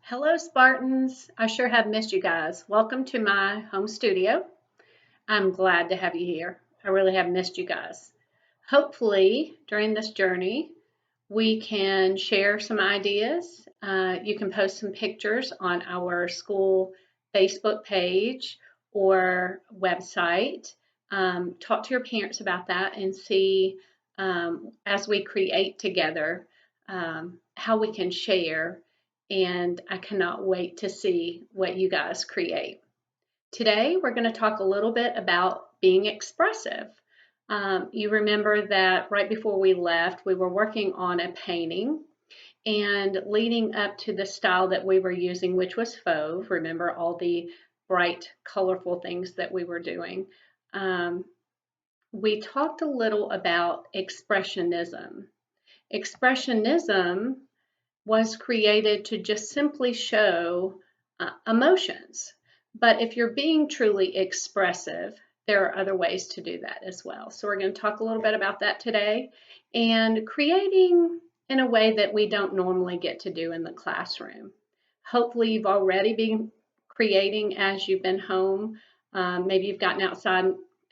Hello, Spartans. I sure have missed you guys. Welcome to my home studio. I'm glad to have you here. I really have missed you guys. Hopefully, during this journey, we can share some ideas. You can post some pictures on our school Facebook page or website. Talk to your parents about that and see as we create together how we can share. And I cannot wait to see what you guys create. Today, we're going to talk a little bit about being expressive. You remember that right before we left, we were working on a painting and leading up to the style that we were using, which was fauve. Remember all the bright, colorful things that we were doing. Um, we talked a little about expressionism. Expressionism was created to just simply show emotions. But if you're being truly expressive, there are other ways to do that as well. So we're going to talk a little bit about that today and creating in a way that we don't normally get to do in the classroom. Hopefully you've already been creating as you've been home. Maybe you've gotten outside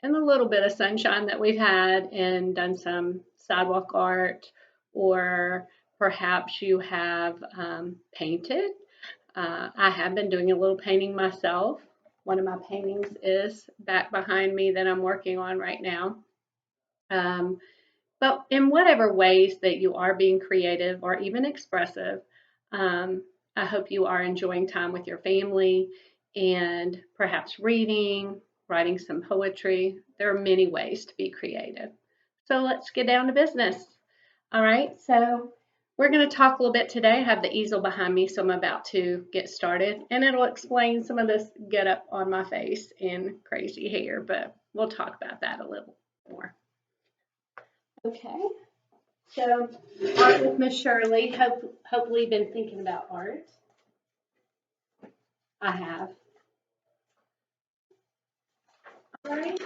in a little bit of sunshine that we've had and done some sidewalk art, or perhaps you have painted. I have been doing a little painting myself. One of my paintings is back behind me that I'm working on right now. Um, but in whatever ways that you are being creative or even expressive, um, I hope you are enjoying time with your family and perhaps reading, writing some poetry. There are many ways to be creative. So let's get down to business. All right, so we're going to talk a little bit today. I have the easel behind me, so I'm about to get started, and it'll explain some of this get up on my face and crazy hair, but we'll talk about that a little more. Okay, so art with Miss Shirley. Hopefully, been thinking about art. I have. All right,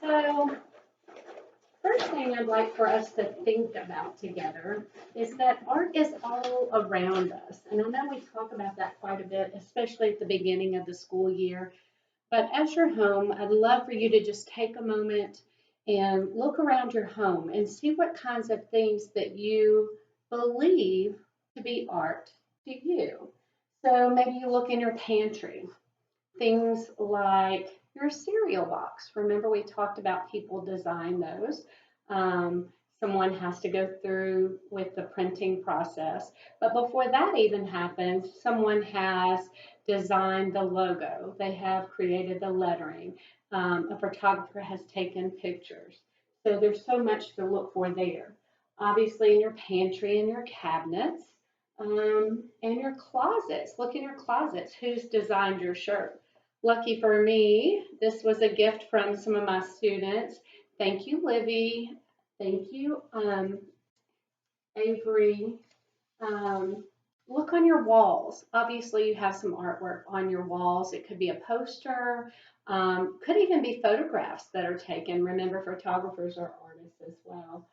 so first thing I'd like for us to think about together is that art is all around us. And I know we talk about that quite a bit, especially at the beginning of the school year. But as you're home, I'd love for you to just take a moment and look around your home and see what kinds of things that you believe to be art to you. So maybe you look in your pantry. Things like your cereal box. Remember, we talked about people design those. Um, Someone has to go through with the printing process. But before that even happens, someone has designed the logo, they have created the lettering, a photographer has taken pictures. So there's so much to look for there. Obviously, in your pantry and your cabinets. And your closets. Look in your closets. Who's designed your shirt? Lucky for me, this was a gift from some of my students. Thank you, Livy. Thank you, Avery. Um, Look on your walls. Obviously, you have some artwork on your walls. It could be a poster, could even be photographs that are taken. Remember, photographers are artists as well.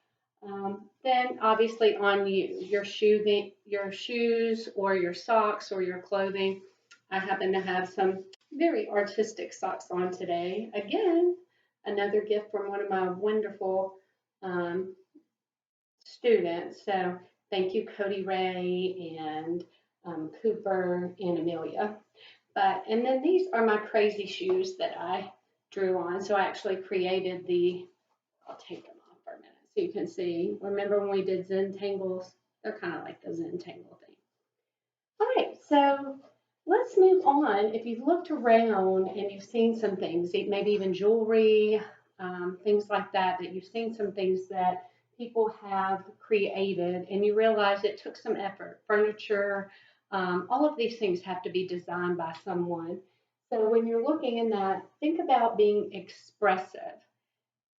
Then, obviously, on you, your shoes, or your socks, or your clothing. I happen to have some very artistic socks on today. Again, another gift from one of my wonderful um, students. So thank you, Cody Ray and Cooper and Amelia. And then these are my crazy shoes that I drew on. So I actually created I'll take them off for a minute so you can see. Remember when we did Zentangles? They're kind of like the Zentangle thing. All right, so let's move on. If you've looked around and you've seen some things, maybe even jewelry, things like that, that you've seen some things that people have created and you realize it took some effort. Furniture, all of these things have to be designed by someone. So when you're looking in that, think about being expressive.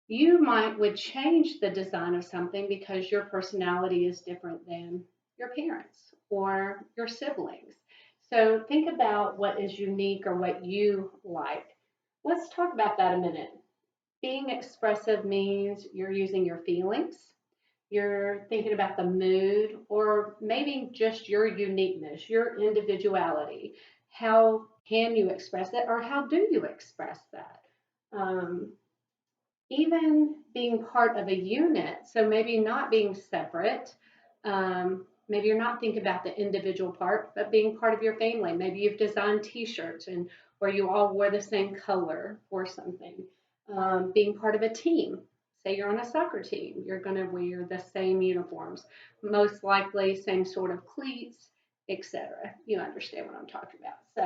You would change the design of something because your personality is different than your parents or your siblings. So think about what is unique or what you like. Let's talk about that a minute. Being expressive means you're using your feelings, You're thinking about the mood, or maybe just your uniqueness, your individuality. How can you express it, or how do you express that? Um, Even being part of a unit, so maybe not being separate. Maybe you're not thinking about the individual part, but being part of your family. Maybe you've designed T-shirts and where you all wear the same color or something. Being part of a team. Say you're on a soccer team, you're going to wear the same uniforms, most likely same sort of cleats, etc. You understand what I'm talking about. So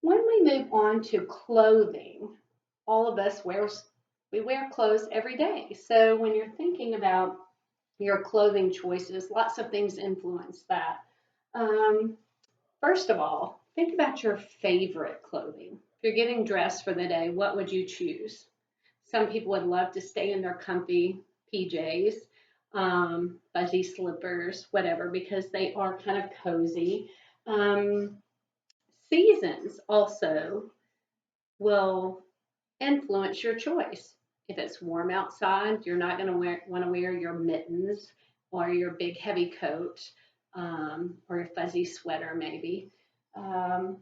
when we move on to clothing, all of us we wear clothes every day. So when you're thinking about your clothing choices, lots of things influence that. Um, First of all, think about your favorite clothing. If you're getting dressed for the day, what would you choose? Some people would love to stay in their comfy PJs, fuzzy slippers, whatever, because they are kind of cozy. Um, Seasons also will influence your choice. If it's warm outside, you're not going to want to wear your mittens or your big heavy coat, or your fuzzy sweater, maybe. Um,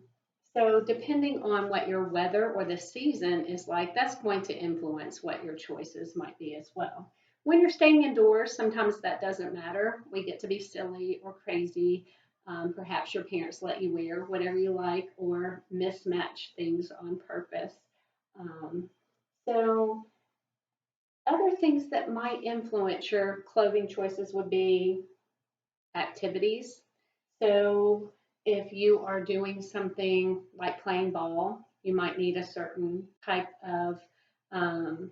so, depending on what your weather or the season is like, that's going to influence what your choices might be as well. When you're staying indoors, sometimes that doesn't matter. We get to be silly or crazy. Perhaps your parents let you wear whatever you like or mismatch things on purpose. Um, so, other things that might influence your clothing choices would be activities. So, if you are doing something like playing ball, you might need a certain type of um,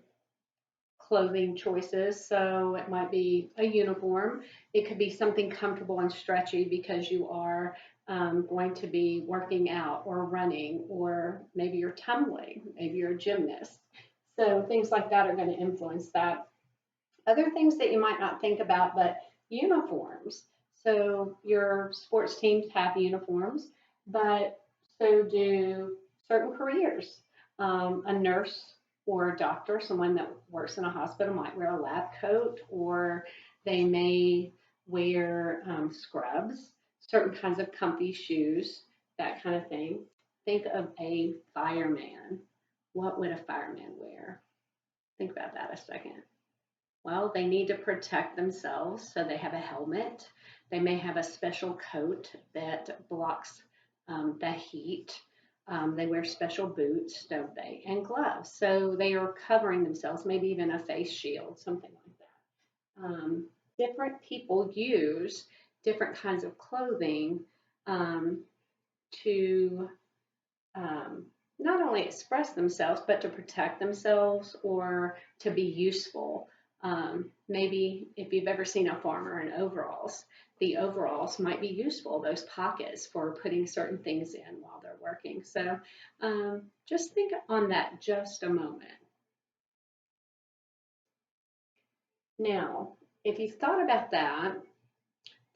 clothing choices. So, it might be a uniform. It could be something comfortable and stretchy because you are going to be working out or running, or maybe you're tumbling, maybe you're a gymnast. So, things like that are going to influence that. Other things that you might not think about, but uniforms. So your sports teams have uniforms, but so do certain careers. A nurse or a doctor, someone that works in a hospital, might wear a lab coat, or they may wear scrubs, certain kinds of comfy shoes, that kind of thing. Think of a fireman. What would a fireman wear? Think about that a second. Well, they need to protect themselves, so they have a helmet. They may have a special coat that blocks the heat. They wear special boots, don't they? And gloves. So they are covering themselves, maybe even a face shield, something like that. Different people use different kinds of clothing um, to not only express themselves, but to protect themselves or to be useful. Maybe if you've ever seen a farmer in overalls, the overalls might be useful, those pockets for putting certain things in while they're working. So just think on that just a moment. Now, if you've thought about that,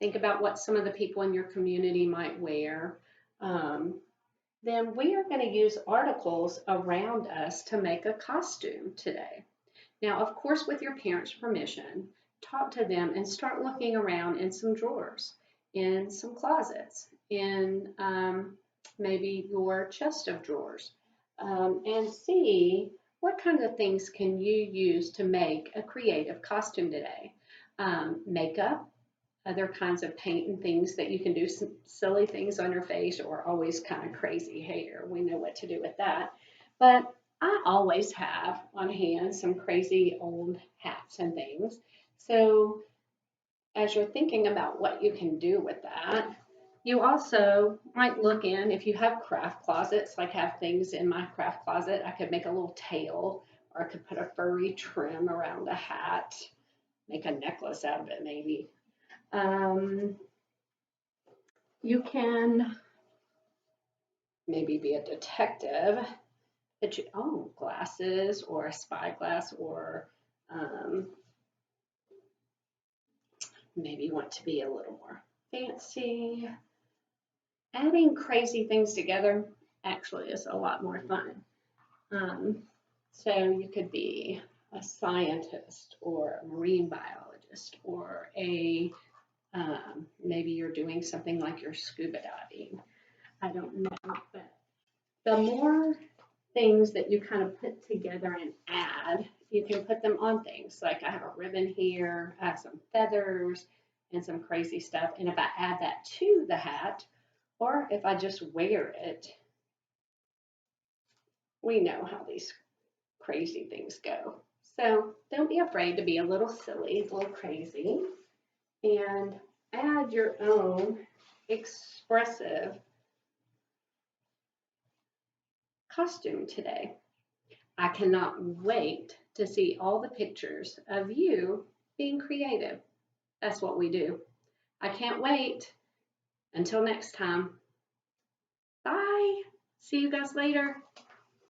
think about what some of the people in your community might wear. Um, then we are going to use articles around us to make a costume today. Now, of course, with your parents' permission, talk to them and start looking around in some drawers, in some closets, in maybe your chest of drawers, and see what kinds of things can you use to make a creative costume today. Makeup, other kinds of paint and things that you can do, some silly things on your face, or always kind of crazy hair. We know what to do with that. But I always have on hand some crazy old hats and things. So as you're thinking about what you can do with that, you also might look in, if you have craft closets, like have things in my craft closet, I could make a little tail, or I could put a furry trim around a hat, make a necklace out of it maybe. Um, you can maybe be a detective, but you own glasses or a spyglass, or um, maybe you want to be a little more fancy. Adding crazy things together actually is a lot more fun. So you could be a scientist or a marine biologist. artist or a maybe you're doing something like you're scuba diving. I don't know, but the more things that you kind of put together and add, you can put them on things. Like I have a ribbon here, I have some feathers and some crazy stuff. And if I add that to the hat, or if I just wear it, we know how these crazy things go. So don't be afraid to be a little silly, a little crazy, and add your own expressive costume today. I cannot wait to see all the pictures of you being creative. That's what we do. I can't wait. Until next time. Bye. See you guys later.